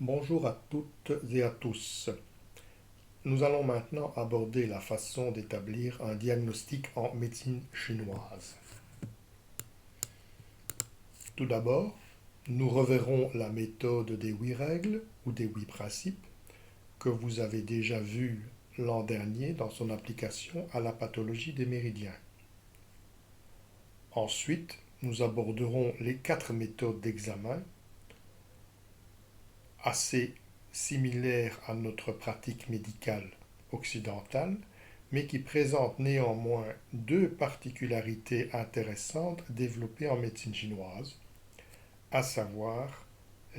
Bonjour à toutes et à tous. Nous allons maintenant aborder la façon d'établir un diagnostic en médecine chinoise. Tout d'abord, nous reverrons la méthode des 8 règles ou des 8 principes que vous avez déjà vue l'an dernier dans son application à la pathologie des méridiens. Ensuite, nous aborderons les 4 méthodes d'examen assez similaires à notre pratique médicale occidentale, mais qui présentent néanmoins 2 particularités intéressantes développées en médecine chinoise, à savoir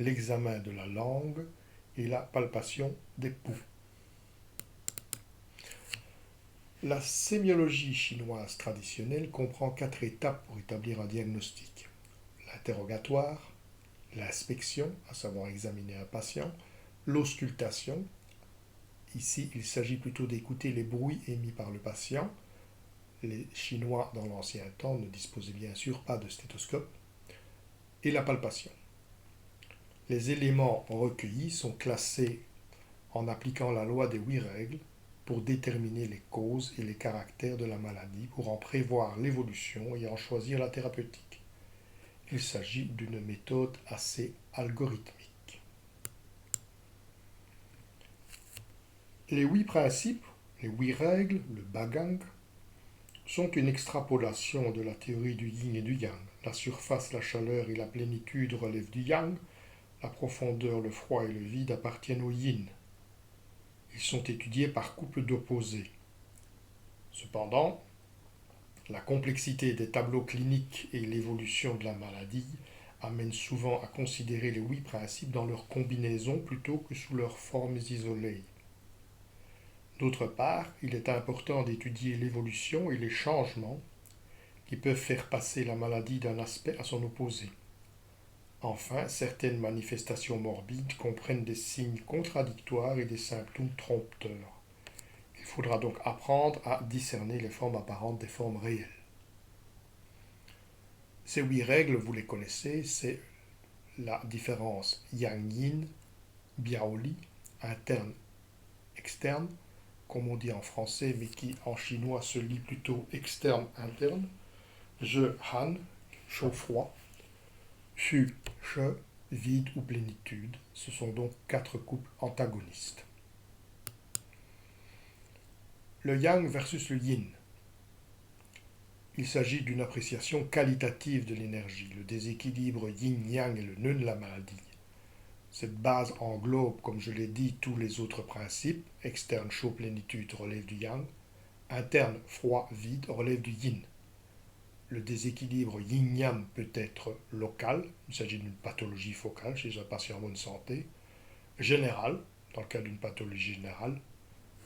l'examen de la langue et la palpation des pouls. La sémiologie chinoise traditionnelle comprend 4 étapes pour établir un diagnostic. L'interrogatoire, l'inspection, à savoir examiner un patient, l'auscultation, ici il s'agit plutôt d'écouter les bruits émis par le patient. Les Chinois dans l'ancien temps ne disposaient bien sûr pas de stéthoscope, et la palpation. Les éléments recueillis sont classés en appliquant la loi des 8 règles pour déterminer les causes et les caractères de la maladie, pour en prévoir l'évolution et en choisir la thérapeutique. Il s'agit d'une méthode assez algorithmique. Les 8 principes, les 8 règles, le Bagang, sont une extrapolation de la théorie du yin et du yang. La surface, la chaleur et la plénitude relèvent du yang, la profondeur, le froid et le vide appartiennent au yin. Ils sont étudiés par couple d'opposés. Cependant, la complexité des tableaux cliniques et l'évolution de la maladie amènent souvent à considérer les 8 principes dans leur combinaison plutôt que sous leurs formes isolées. D'autre part, il est important d'étudier l'évolution et les changements qui peuvent faire passer la maladie d'un aspect à son opposé. Enfin, certaines manifestations morbides comprennent des signes contradictoires et des symptômes trompeurs. Il faudra donc apprendre à discerner les formes apparentes des formes réelles. Ces 8 règles, vous les connaissez, c'est la différence yang-yin, biao-li, interne, externe, comme on dit en français, mais qui en chinois se lit plutôt externe-interne, je-han, chaud-froid, Xu-che, vide ou plénitude. Ce sont donc 4 couples antagonistes. Le yang versus le yin. Il s'agit d'une appréciation qualitative de l'énergie. Le déséquilibre yin-yang est le nœud de la maladie. Cette base englobe, comme je l'ai dit, tous les autres principes. Externe, chaud, plénitude relève du yang. Interne, froid, vide relève du yin. Le déséquilibre yin-yang peut être local, il s'agit d'une pathologie focale chez un patient en bonne santé, général, dans le cas d'une pathologie générale,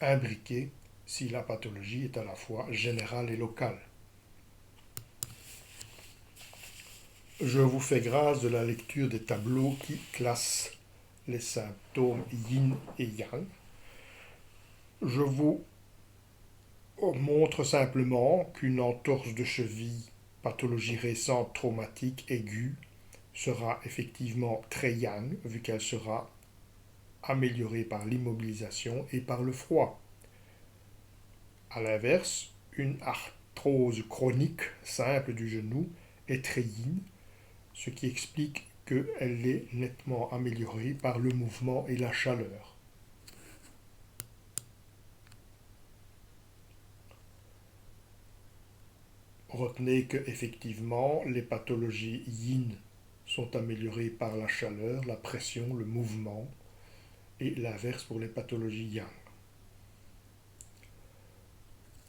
imbriqué si la pathologie est à la fois générale et locale. Je vous fais grâce de la lecture des tableaux qui classent les symptômes yin et yang. Je vous montre simplement qu'une entorse de cheville, pathologie récente traumatique aiguë, sera effectivement très yang, vu qu'elle sera améliorée par l'immobilisation et par le froid. A l'inverse, une arthrose chronique simple du genou est très yin, ce qui explique qu'elle est nettement améliorée par le mouvement et la chaleur. Retenez que effectivement les pathologies yin sont améliorées par la chaleur, la pression, le mouvement, et l'inverse pour les pathologies yang.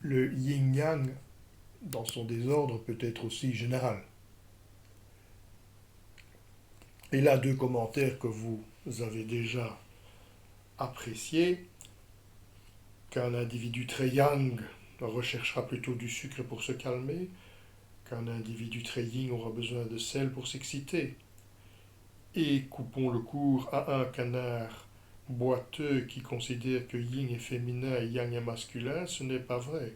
Le yin-yang, dans son désordre, peut être aussi général. Et là, 2 commentaires que vous avez déjà appréciés, qu'un individu très yang recherchera plutôt du sucre pour se calmer, qu'un individu très yin aura besoin de sel pour s'exciter. Et coupons le cours à un canard boiteux qui considère que yin est féminin et yang est masculin, ce n'est pas vrai.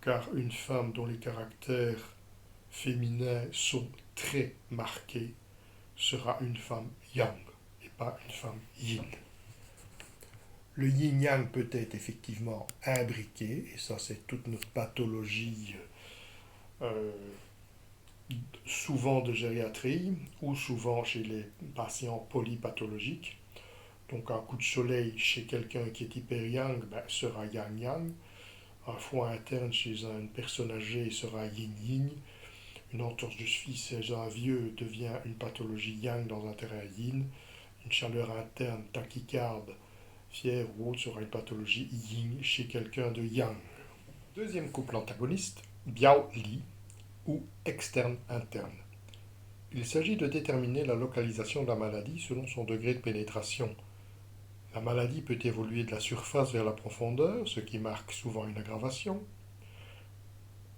Car une femme dont les caractères féminins sont très marqués sera une femme yang et pas une femme yin. Le yin-yang peut être effectivement imbriqué, et ça c'est toute notre pathologie euh, souvent de gériatrie ou souvent chez les patients polypathologiques. Donc un coup de soleil chez quelqu'un qui est hyper yang sera yang-yang. Un foie interne chez une personne âgée sera yin-yin. Une entorse de cheville chez un vieux devient une pathologie yang dans un terrain yin. Une chaleur interne, tachycarde, fièvre ou autre sera une pathologie yin chez quelqu'un de yang. Deuxième couple antagoniste, Biao-Li ou externe-interne. Il s'agit de déterminer la localisation de la maladie selon son degré de pénétration. La maladie peut évoluer de la surface vers la profondeur, ce qui marque souvent une aggravation.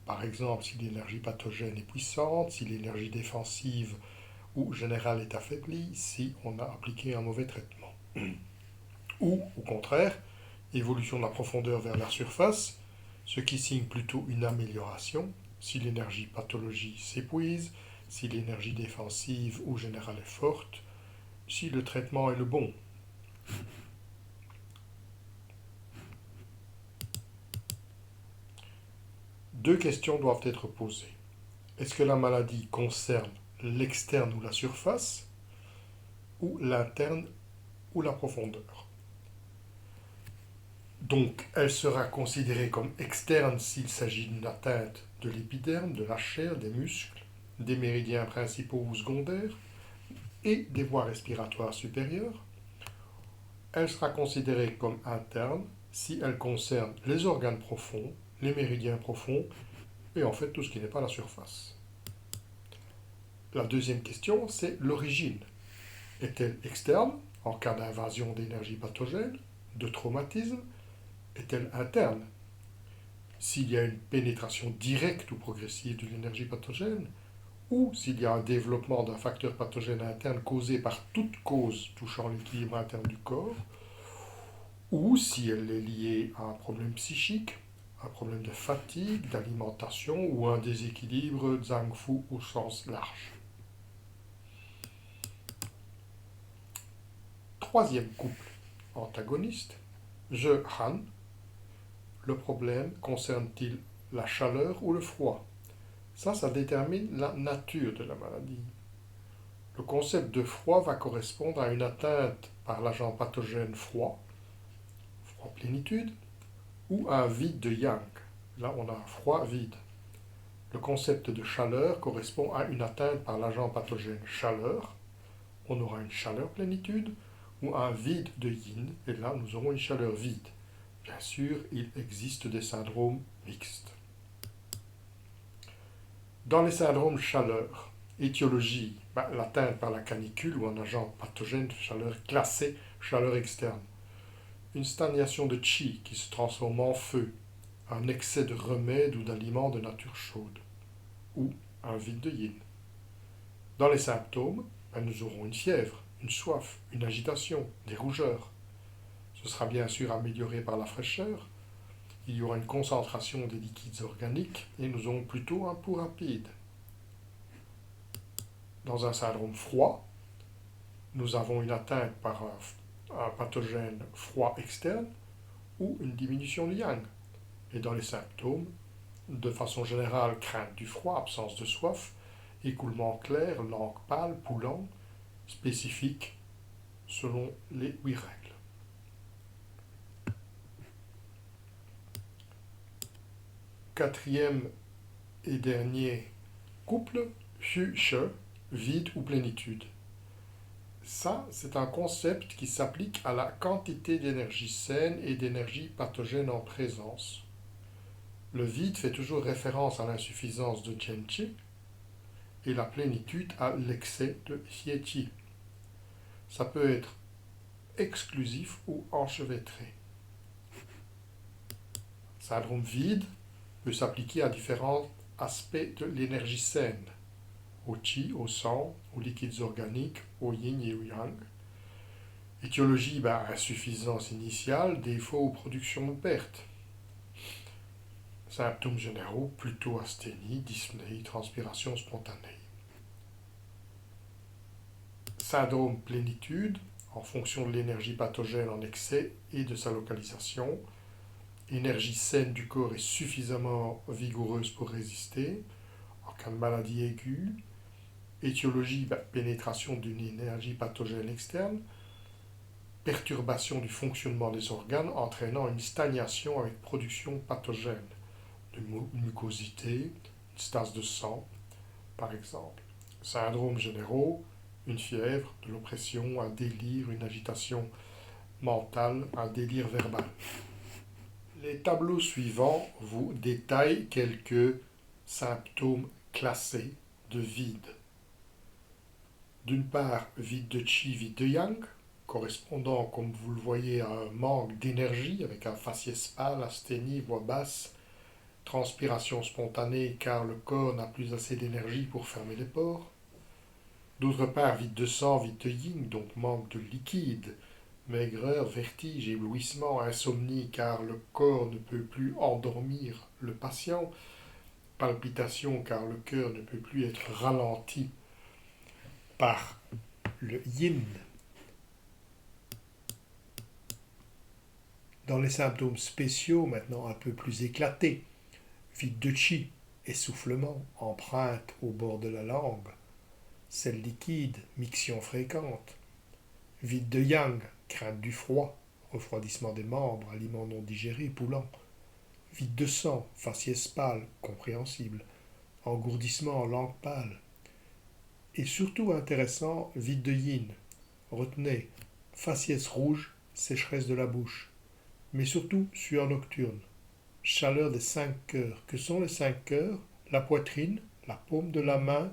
Par exemple, si l'énergie pathogène est puissante, si l'énergie défensive ou générale est affaiblie, si on a appliqué un mauvais traitement. Ou, au contraire, évolution de la profondeur vers la surface, ce qui signe plutôt une amélioration, si l'énergie pathologie s'épuise, si l'énergie défensive ou générale est forte, si le traitement est le bon. Deux questions doivent être posées. Est-ce que la maladie concerne l'externe ou la surface, ou l'interne ou la profondeur? Donc, elle sera considérée comme externe s'il s'agit d'une atteinte de l'épiderme, de la chair, des muscles, des méridiens principaux ou secondaires et des voies respiratoires supérieures. Elle sera considérée comme interne si elle concerne les organes profonds, les méridiens profonds et en fait tout ce qui n'est pas la surface. La deuxième question, c'est l'origine. Est-elle externe en cas d'invasion d'énergie pathogène, de traumatisme? Est-elle interne s'il y a une pénétration directe ou progressive de l'énergie pathogène, ou s'il y a un développement d'un facteur pathogène interne causé par toute cause touchant l'équilibre interne du corps, ou si elle est liée à un problème psychique, un problème de fatigue, d'alimentation ou un déséquilibre Zhang Fu au sens large. Troisième couple antagoniste, Je Han. Le problème concerne-t-il la chaleur ou le froid? Ça détermine la nature de la maladie. Le concept de froid va correspondre à une atteinte par l'agent pathogène froid, froid plénitude, ou à un vide de yang. Là, on a un froid vide. Le concept de chaleur correspond à une atteinte par l'agent pathogène chaleur. On aura une chaleur plénitude ou un vide de yin, et là, nous aurons une chaleur vide. Bien sûr, il existe des syndromes mixtes. Dans les syndromes chaleur, étiologie, l'atteinte par la canicule ou un agent pathogène de chaleur classé chaleur externe. Une stagnation de qi qui se transforme en feu, un excès de remèdes ou d'aliments de nature chaude, ou un vide de yin. Dans les symptômes, nous aurons une fièvre, une soif, une agitation, des rougeurs. Ce sera bien sûr amélioré par la fraîcheur. Il y aura une concentration des liquides organiques et nous aurons plutôt un pouls rapide. Dans un syndrome froid, nous avons une atteinte par un pathogène froid externe ou une diminution du yang. Et dans les symptômes, de façon générale, crainte du froid, absence de soif, écoulement clair, langue pâle, poulant, spécifique selon les 8 règles. Quatrième et dernier couple, Xu-She, vide ou plénitude. Ça, c'est un concept qui s'applique à la quantité d'énergie saine et d'énergie pathogène en présence. Le vide fait toujours référence à l'insuffisance de Chen-Chi et la plénitude à l'excès de Xie-Chi. Ça peut être exclusif ou enchevêtré. Syndrome vide peut s'appliquer à différents aspects de l'énergie saine, au qi, au sang, aux liquides organiques, au yin et au yang. Étiologie, insuffisance initiale, défaut ou production de perte. Symptômes généraux, plutôt asthénie, dyspnée, transpiration spontanée. Syndrome plénitude, en fonction de l'énergie pathogène en excès et de sa localisation. L'énergie saine du corps est suffisamment vigoureuse pour résister en cas de maladie aiguë. Étiologie, pénétration d'une énergie pathogène externe. Perturbation du fonctionnement des organes entraînant une stagnation avec production pathogène de mucosité, une stase de sang, par exemple. Syndromes généraux, une fièvre, de l'oppression, un délire, une agitation mentale, un délire verbal. Les tableaux suivants vous détaillent quelques symptômes classés de vide. D'une part, vide de chi, vide de yang, correspondant, comme vous le voyez, à un manque d'énergie, avec un faciès pâle, asthénie, voix basse, transpiration spontanée car le corps n'a plus assez d'énergie pour fermer les pores. D'autre part, vide de sang, vide de yin, donc manque de liquide, maigreur, vertige, éblouissement, insomnie car le corps ne peut plus endormir le patient, palpitation car le cœur ne peut plus être ralenti par le yin. Dans les symptômes spéciaux, maintenant un peu plus éclatés, vide de chi, essoufflement, empreinte au bord de la langue, sel liquide, miction fréquente, vide de yang, crainte du froid, refroidissement des membres, aliments non digérés, poulant, vide de sang, faciès pâle, compréhensible, engourdissement, langue pâle, et surtout intéressant, vide de yin, retenez, faciès rouge, sécheresse de la bouche, mais surtout sueur nocturne, chaleur des 5 cœurs. Que sont les 5 cœurs? La poitrine, la paume de la main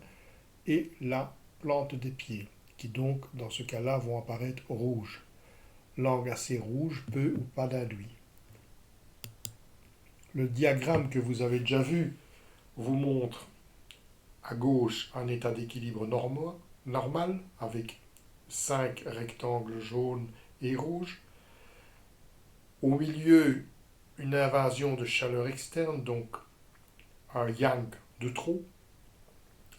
et la plante des pieds, qui donc dans ce cas-là vont apparaître rouges. Langue assez rouge, peu ou pas d'induit. Le diagramme que vous avez déjà vu vous montre à gauche un état d'équilibre normal avec 5 rectangles jaunes et rouges. Au milieu, une invasion de chaleur externe, donc un yang de trop.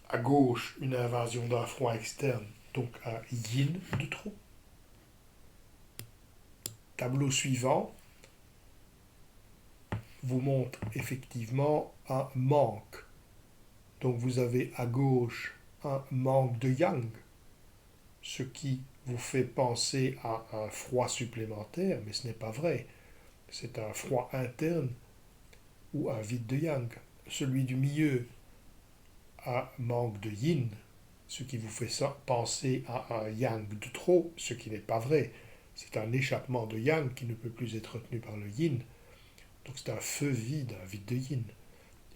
À gauche, une invasion d'un froid externe, donc un yin de trop. Tableau suivant vous montre effectivement un manque. Donc vous avez à gauche un manque de yang, ce qui vous fait penser à un froid supplémentaire, mais ce n'est pas vrai. C'est un froid interne ou un vide de yang. Celui du milieu a manque de yin, ce qui vous fait penser à un yang de trop, ce qui n'est pas vrai. C'est un échappement de yang qui ne peut plus être retenu par le yin. Donc c'est un feu vide, un vide de yin.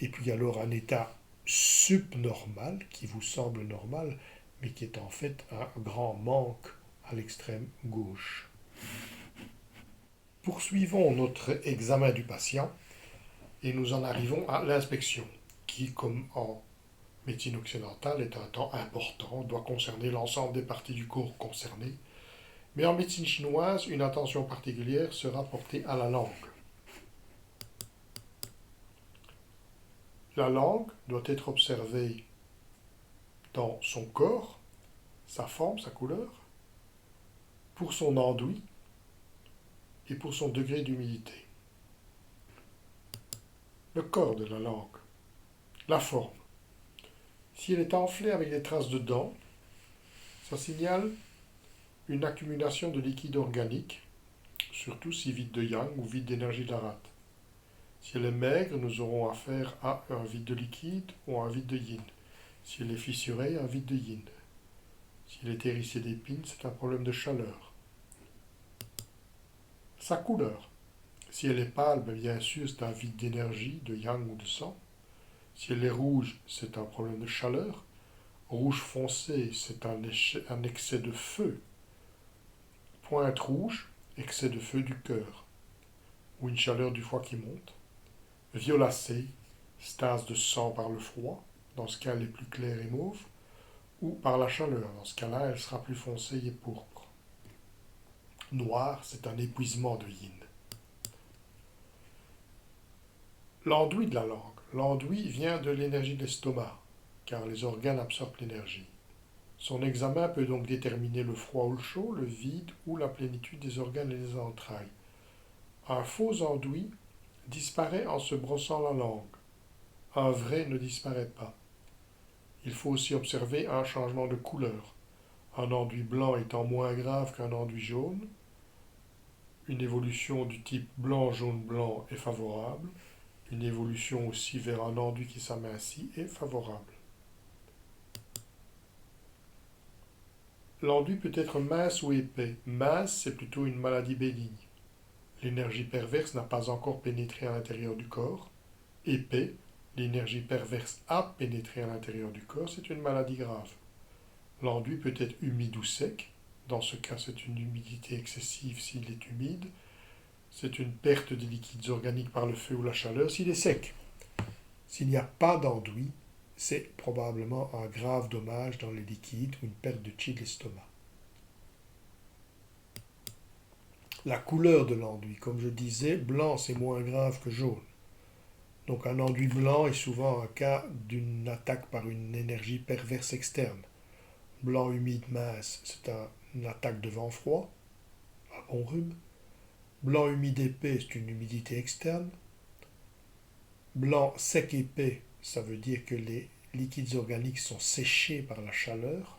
Et puis alors un état subnormal qui vous semble normal, mais qui est en fait un grand manque à l'extrême gauche. Poursuivons notre examen du patient et nous en arrivons à l'inspection, qui, comme en médecine occidentale, est un temps important, doit concerner l'ensemble des parties du corps concernées, mais en médecine chinoise, une attention particulière sera portée à la langue. La langue doit être observée dans son corps, sa forme, sa couleur, pour son enduit et pour son degré d'humidité. Le corps de la langue, la forme. Si elle est enflée avec des traces de dents, ça signale une accumulation de liquide organique, surtout si vide de yang ou vide d'énergie de la rate. Si elle est maigre, nous aurons affaire à un vide de liquide ou à un vide de yin. Si elle est fissurée, un vide de yin. Si elle est hérissée d'épines, c'est un problème de chaleur. Sa couleur. Si elle est pâle, bien sûr, c'est un vide d'énergie, de yang ou de sang. Si elle est rouge, c'est un problème de chaleur. Rouge foncé, c'est un excès de feu. Pointe rouge, excès de feu du cœur, ou une chaleur du foie qui monte. Violacée, stase de sang par le froid, dans ce cas elle est plus claire et mauve, ou par la chaleur, dans ce cas-là elle sera plus foncée et pourpre. Noir, c'est un épuisement de yin. L'enduit de la langue. L'enduit vient de l'énergie de l'estomac, car les organes absorbent l'énergie. Son examen peut donc déterminer le froid ou le chaud, le vide ou la plénitude des organes et des entrailles. Un faux enduit disparaît en se brossant la langue. Un vrai ne disparaît pas. Il faut aussi observer un changement de couleur. Un enduit blanc étant moins grave qu'un enduit jaune, une évolution du type blanc-jaune-blanc est favorable. Une évolution aussi vers un enduit qui s'amincit est favorable. L'enduit peut être mince ou épais. Mince, c'est plutôt une maladie bénigne. L'énergie perverse n'a pas encore pénétré à l'intérieur du corps. Épais, l'énergie perverse a pénétré à l'intérieur du corps, c'est une maladie grave. L'enduit peut être humide ou sec. Dans ce cas, c'est une humidité excessive s'il est humide. C'est une perte des liquides organiques par le feu ou la chaleur s'il est sec. S'il n'y a pas d'enduit, c'est probablement un grave dommage dans les liquides ou une perte de chi de l'estomac. La couleur de l'enduit, comme je disais, blanc c'est moins grave que jaune. Donc un enduit blanc est souvent un cas d'une attaque par une énergie perverse externe. Blanc humide mince, c'est une attaque de vent froid, un bon rhume. Blanc humide épais, c'est une humidité externe. Blanc sec épais, ça veut dire que les liquides organiques sont séchés par la chaleur.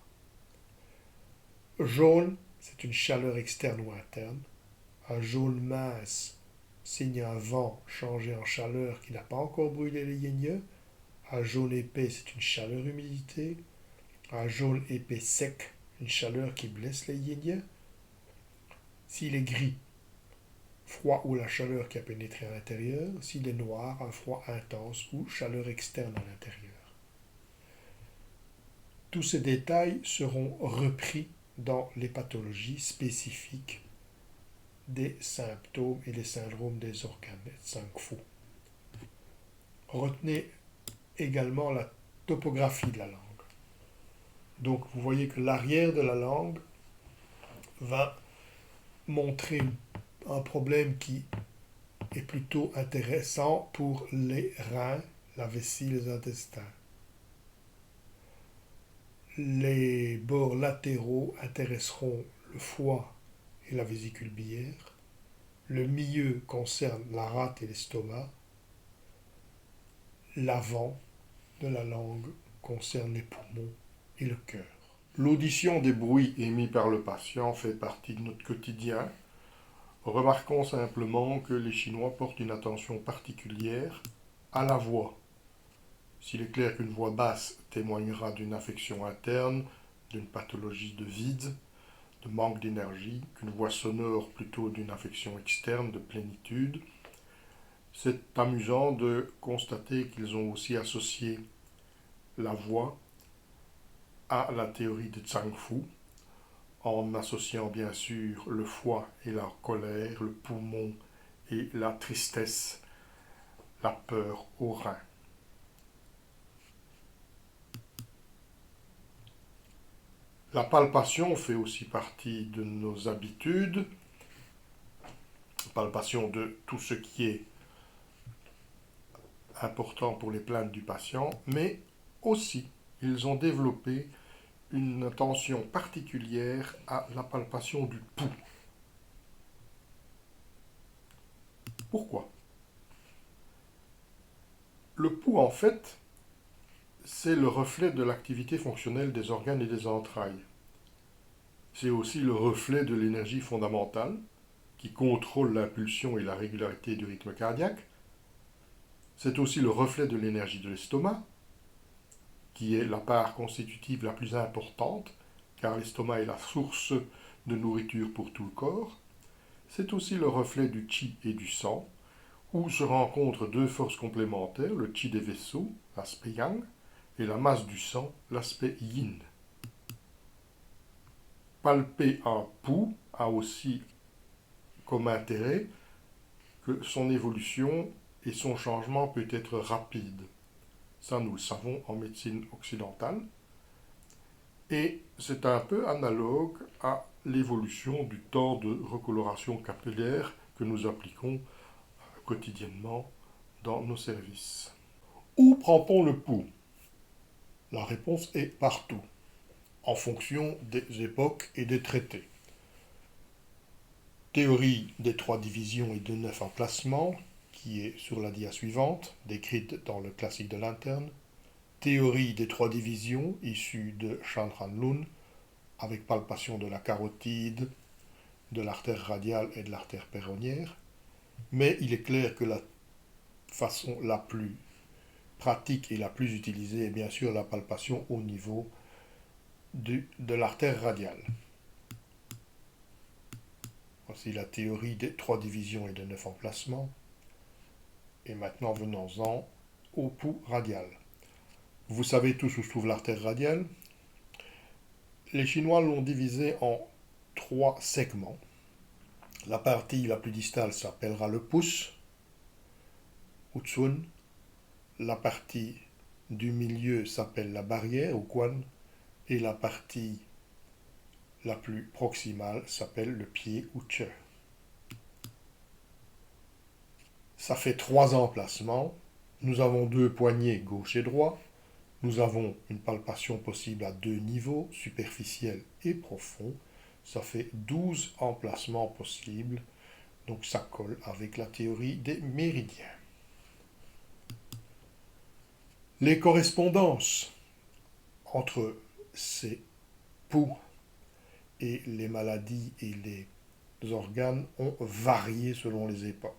Jaune, c'est une chaleur externe ou interne. Un jaune mince signe un vent changé en chaleur qui n'a pas encore brûlé les yénieux. Un jaune épais, c'est une chaleur-humidité. Un jaune épais sec, une chaleur qui blesse les yénieux. S'il est gris, froid ou la chaleur qui a pénétré à l'intérieur. S'il est noir, un froid intense ou chaleur externe à l'intérieur. Tous ces détails seront repris dans les pathologies spécifiques des symptômes et des syndromes des organes, 5 fous. Retenez également la topographie de la langue. Donc vous voyez que l'arrière de la langue va montrer un problème qui est plutôt intéressant pour les reins, la vessie, les intestins. Les bords latéraux intéresseront le foie et la vésicule biliaire. Le milieu concerne la rate et l'estomac. L'avant de la langue concerne les poumons et le cœur. L'audition des bruits émis par le patient fait partie de notre quotidien. Remarquons simplement que les Chinois portent une attention particulière à la voix. S'il est clair qu'une voix basse témoignera d'une affection interne, d'une pathologie de vide, de manque d'énergie, qu'une voix sonore plutôt d'une affection externe, de plénitude, c'est amusant de constater qu'ils ont aussi associé la voix à la théorie de Zhang Fu, en associant bien sûr le foie et la colère, le poumon et la tristesse, la peur aux reins. La palpation fait aussi partie de nos habitudes, palpation de tout ce qui est important pour les plaintes du patient, mais aussi ils ont développé une attention particulière à la palpation du pouls. Pourquoi? Le pouls, en fait, c'est le reflet de l'activité fonctionnelle des organes et des entrailles. C'est aussi le reflet de l'énergie fondamentale qui contrôle l'impulsion et la régularité du rythme cardiaque. C'est aussi le reflet de l'énergie de l'estomac, qui est la part constitutive la plus importante, car l'estomac est la source de nourriture pour tout le corps. C'est aussi le reflet du qi et du sang, où se rencontrent deux forces complémentaires, le qi des vaisseaux, l'aspect yang, et la masse du sang, l'aspect yin. Palper un pouls a aussi comme intérêt que son évolution et son changement peut être rapide. Ça, nous le savons en médecine occidentale. Et c'est un peu analogue à l'évolution du temps de recoloration capillaire que nous appliquons quotidiennement dans nos services. Où prend-on le pouls? La réponse est partout. en fonction des époques et des traités. Théorie des 3 divisions et de 9 emplacements, qui est sur la dia suivante, décrite dans le classique de l'interne. Théorie des 3 divisions, issue de Chandran-Lun, avec palpation de la carotide, de l'artère radiale et de l'artère péronnière. Mais il est clair que la façon la plus pratique et la plus utilisée est bien sûr la palpation au niveau de l'artère radiale. Voici la théorie des 3 divisions et de 9 emplacements. Et maintenant, venons-en au pouls radial. Vous savez tous où se trouve l'artère radiale. Les Chinois l'ont divisée en 3 segments. La partie la plus distale s'appellera le pouce, Hutsun. La partie du milieu s'appelle la barrière, ou Quan. Et la partie la plus proximale s'appelle le pied, ou Che. Ça fait 3 emplacements. Nous avons 2 poignets, gauche et droit. Nous avons une palpation possible à 2 niveaux, superficiel et profond. Ça fait 12 emplacements possibles. Donc ça colle avec la théorie des méridiens. Les correspondances entre ces pouls et les maladies et les organes ont varié selon les époques.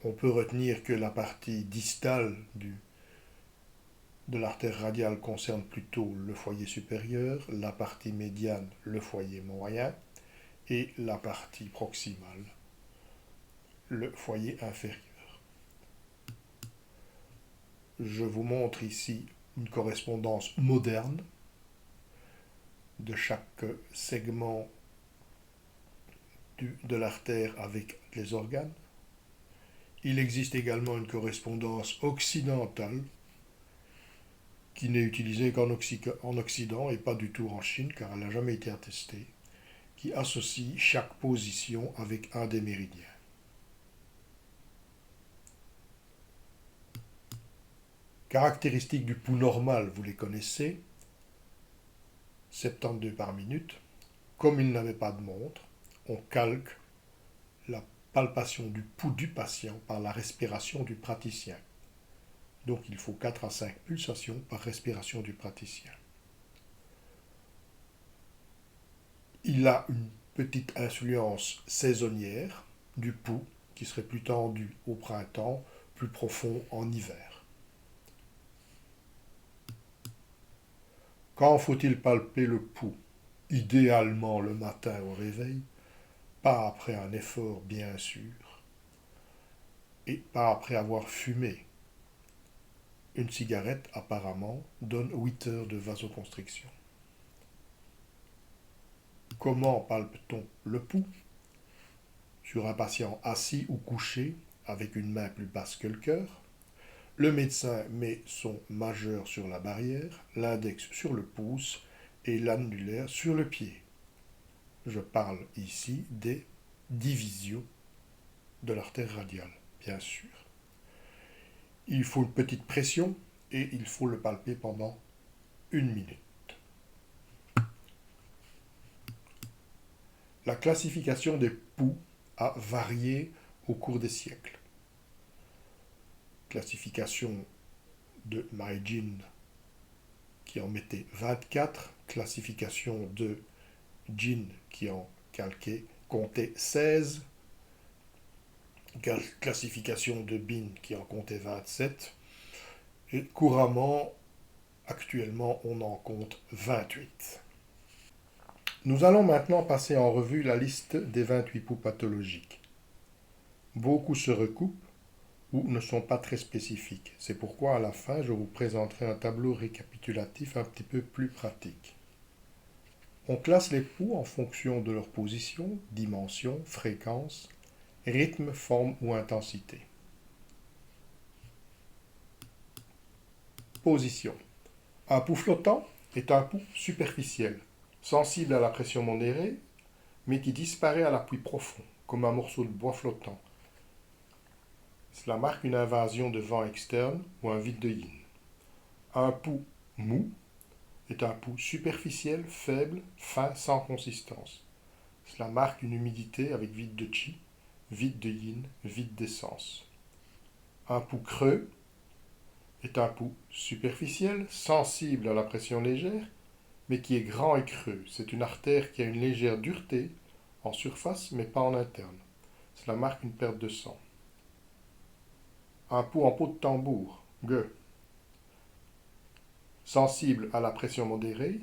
On peut retenir que la partie distale de l'artère radiale concerne plutôt le foyer supérieur, la partie médiane le foyer moyen et la partie proximale le foyer inférieur. Je vous montre ici une correspondance moderne de chaque segment de l'artère avec les organes. Il existe également une correspondance occidentale qui n'est utilisée qu'en Occident et pas du tout en Chine car elle n'a jamais été attestée, qui associe chaque position avec un des méridiens. Caractéristiques du pouls normal, vous les connaissez, 72 par minute. Comme il n'avait pas de montre, on calque la palpation du pouls du patient par la respiration du praticien. Donc il faut 4 à 5 pulsations par respiration du praticien. Il a une petite influence saisonnière du pouls qui serait plus tendu au printemps, plus profond en hiver. Quand faut-il palper le pouls? Idéalement le matin au réveil, pas après un effort bien sûr, et pas après avoir fumé. Une cigarette apparemment donne 8 heures de vasoconstriction. Comment palpe-t-on le pouls? Sur un patient assis ou couché avec une main plus basse que le cœur. Le médecin met son majeur sur la barrière, l'index sur le pouce et l'annulaire sur le pied. Je parle ici des divisions de l'artère radiale, bien sûr. Il faut une petite pression et il faut le palper pendant 1 minute. La classification des pouls a varié au cours des siècles. Classification de Maijin qui en mettait 24, classification de Jin qui en comptait 16, classification de Bin qui en comptait 27, et couramment, actuellement, on en compte 28. Nous allons maintenant passer en revue la liste des 28 pouls pathologiques. Beaucoup se recoupent ou ne sont pas très spécifiques. C'est pourquoi à la fin, je vous présenterai un tableau récapitulatif un petit peu plus pratique. On classe les pouls en fonction de leur position, dimension, fréquence, rythme, forme ou intensité. Position. Un pouls flottant est un pouls superficiel, sensible à la pression modérée, mais qui disparaît à l'appui profond, comme un morceau de bois flottant. Cela marque une invasion de vent externe ou un vide de yin. Un pouls mou est un pouls superficiel, faible, fin, sans consistance. Cela marque une humidité avec vide de chi, vide de yin, vide d'essence. Un pouls creux est un pouls superficiel, sensible à la pression légère, mais qui est grand et creux. C'est une artère qui a une légère dureté en surface, mais pas en interne. Cela marque une perte de sang. Un pouls en peau de tambour, gueux, sensible à la pression modérée,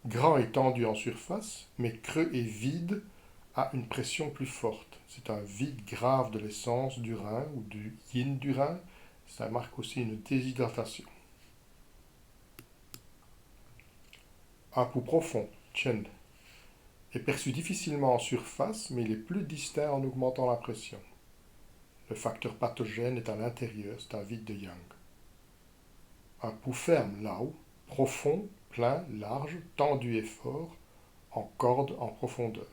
grand et tendu en surface, mais creux et vide à une pression plus forte. C'est un vide grave de l'essence du rein ou du yin du rein. Ça marque aussi une déshydratation. Un pouls profond, chen, est perçu difficilement en surface, mais il est plus distinct en augmentant la pression. Le facteur pathogène est à l'intérieur, c'est un vide de yang. Un pouls ferme, lao, profond, plein, large, tendu et fort, en corde, en profondeur.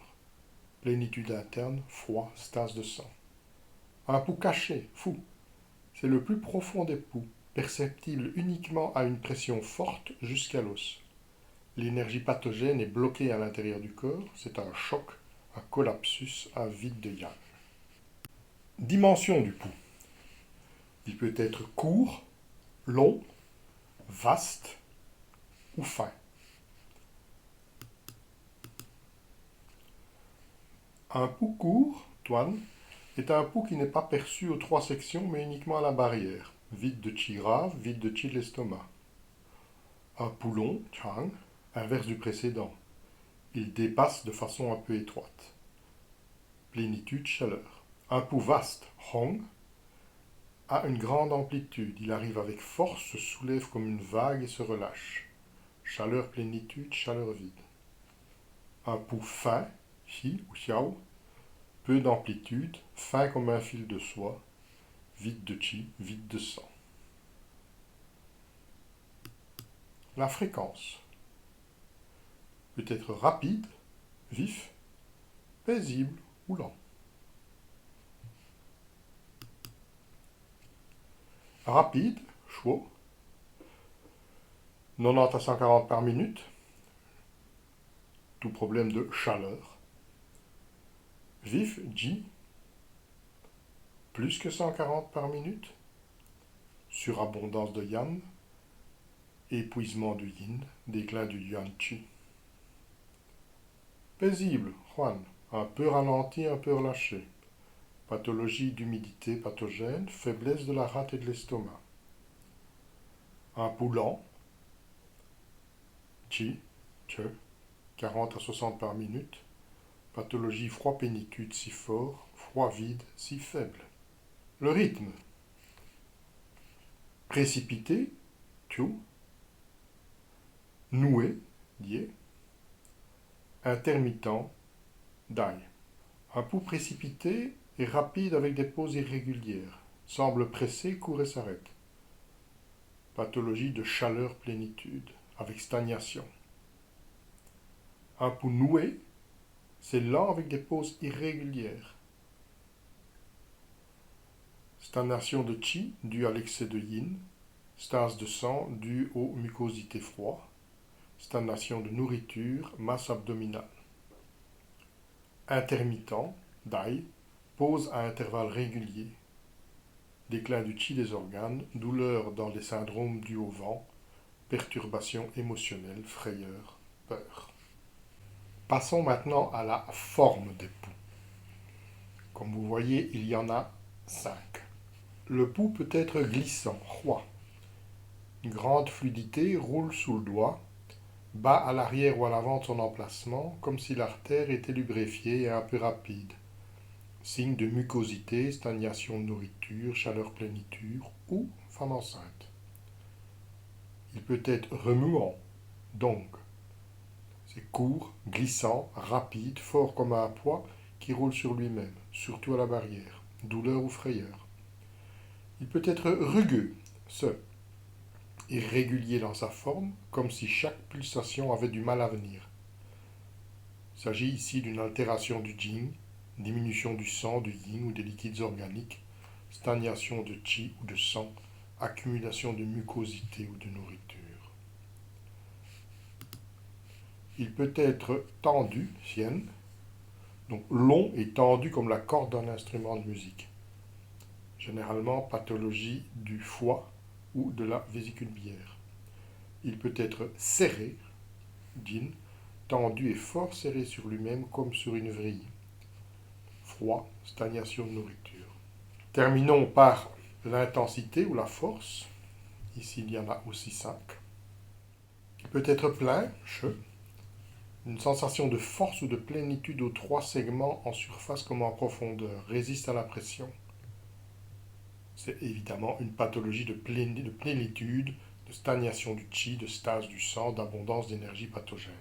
Plénitude interne, froid, stase de sang. Un pouls caché, fou, c'est le plus profond des pouls, perceptible uniquement à une pression forte jusqu'à l'os. L'énergie pathogène est bloquée à l'intérieur du corps, c'est un choc, un collapsus, un vide de yang. Dimension du pouls. Il peut être court, long, vaste ou fin. Un pouls court, tuan, est un pouls qui n'est pas perçu aux trois sections mais uniquement à la barrière. Vide de chi grave, vide de chi de l'estomac. Un pouls long, chang, inverse du précédent. Il dépasse de façon un peu étroite. Plénitude, chaleur. Un pouls vaste, hong, a une grande amplitude. Il arrive avec force, se soulève comme une vague et se relâche. Chaleur, plénitude, chaleur vide. Un pouls fin, chi ou xiao, peu d'amplitude, fin comme un fil de soie, vide de chi, vide de sang. La fréquence peut être rapide, vif, paisible ou lent. Rapide, chaud, 90 à 140 par minute, tout problème de chaleur. Vif, ji, plus que 140 par minute, surabondance de yang, épuisement du yin, déclin du yuan chi. Paisible, huan, un peu ralenti, un peu relâché. Pathologie d'humidité pathogène, faiblesse de la rate et de l'estomac. Un pouls lent, chi, che, 40 à 60 par minute. Pathologie froid pénitude si fort, froid vide si faible. Le rythme. Précipité, chu. Noué, die. Intermittent, dai. Un pouls précipité est rapide avec des pauses irrégulières. Semble pressé, court et s'arrête. Pathologie de chaleur plénitude, avec stagnation. Un pouls noué, c'est lent avec des pauses irrégulières. Stagnation de chi due à l'excès de yin. Stase de sang due aux mucosités froides. Stagnation de nourriture, masse abdominale. Intermittent, dai, pause à intervalles réguliers. Déclin du chi des organes, douleur dans les syndromes dus au vent, perturbation émotionnelle, frayeur, peur. Passons maintenant à la forme des poux. Comme vous voyez, il y en a 5. Le pouls peut être glissant, roi. Une grande fluidité roule sous le doigt, bat à l'arrière ou à l'avant de son emplacement, comme si l'artère était lubrifiée et un peu rapide. Signe de mucosité, stagnation de nourriture, chaleur plénitude ou femme enceinte. Il peut être remuant, donc. C'est court, glissant, rapide, fort comme un poids qui roule sur lui-même, surtout à la barrière, douleur ou frayeur. Il peut être rugueux, irrégulier dans sa forme, comme si chaque pulsation avait du mal à venir. Il s'agit ici d'une altération du jing, diminution du sang, du yin ou des liquides organiques, stagnation de chi ou de sang, accumulation de mucosité ou de nourriture. Il peut être tendu, Sien, donc long et tendu comme la corde d'un instrument de musique. Généralement pathologie du foie ou de la vésicule biliaire. Il peut être serré, Din, tendu et fort serré sur lui-même comme sur une vrille. Froid, stagnation de nourriture. Terminons par l'intensité ou la force. Ici, il y en a aussi 5. Il peut être plein, une sensation de force ou de plénitude aux 3 segments en surface comme en profondeur, résiste à la pression. C'est évidemment une pathologie de plénitude, de stagnation du chi, de stase du sang, d'abondance d'énergie pathogène.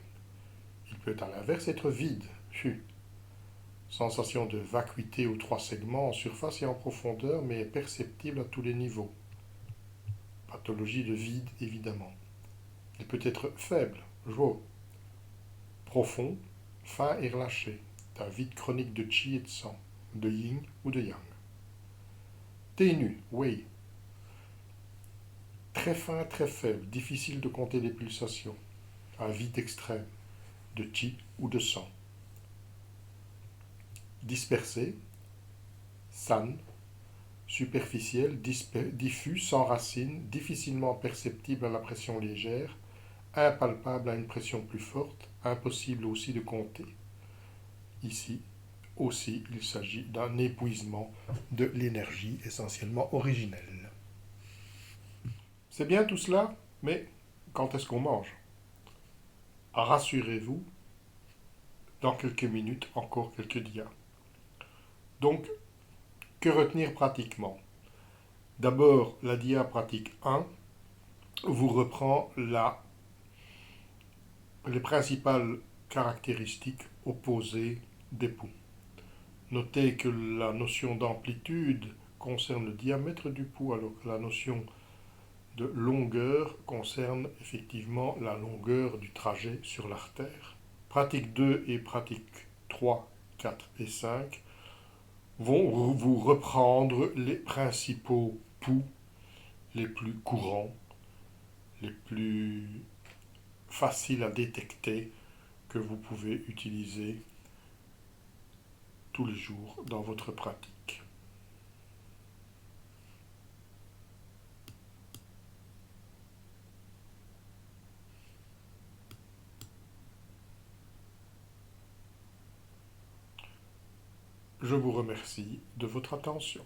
Il peut à l'inverse être vide, sensation de vacuité aux 3 segments en surface et en profondeur, mais perceptible à tous les niveaux. Pathologie de vide, évidemment. Il peut être faible, jo, profond, fin et relâché, d'un vide chronique de chi et de sang, de yin ou de yang. Ténu, wei, très fin, très faible, difficile de compter les pulsations, un vide extrême, de chi ou de sang. Dispersé, san, superficiel, diffus, sans racine, difficilement perceptible à la pression légère, impalpable à une pression plus forte, impossible aussi de compter. Ici aussi, il s'agit d'un épuisement de l'énergie essentiellement originelle. C'est bien tout cela, mais quand est-ce qu'on mange? Rassurez-vous, dans quelques minutes, encore quelques dias. Donc, que retenir pratiquement? D'abord, la dia pratique 1 vous reprend les principales caractéristiques opposées des poux. Notez que la notion d'amplitude concerne le diamètre du pouls, alors que la notion de longueur concerne effectivement la longueur du trajet sur l'artère. Pratique 2 et pratique 3, 4 et 5 vont vous reprendre les principaux pouls les plus courants, les plus faciles à détecter que vous pouvez utiliser tous les jours dans votre pratique. Je vous remercie de votre attention.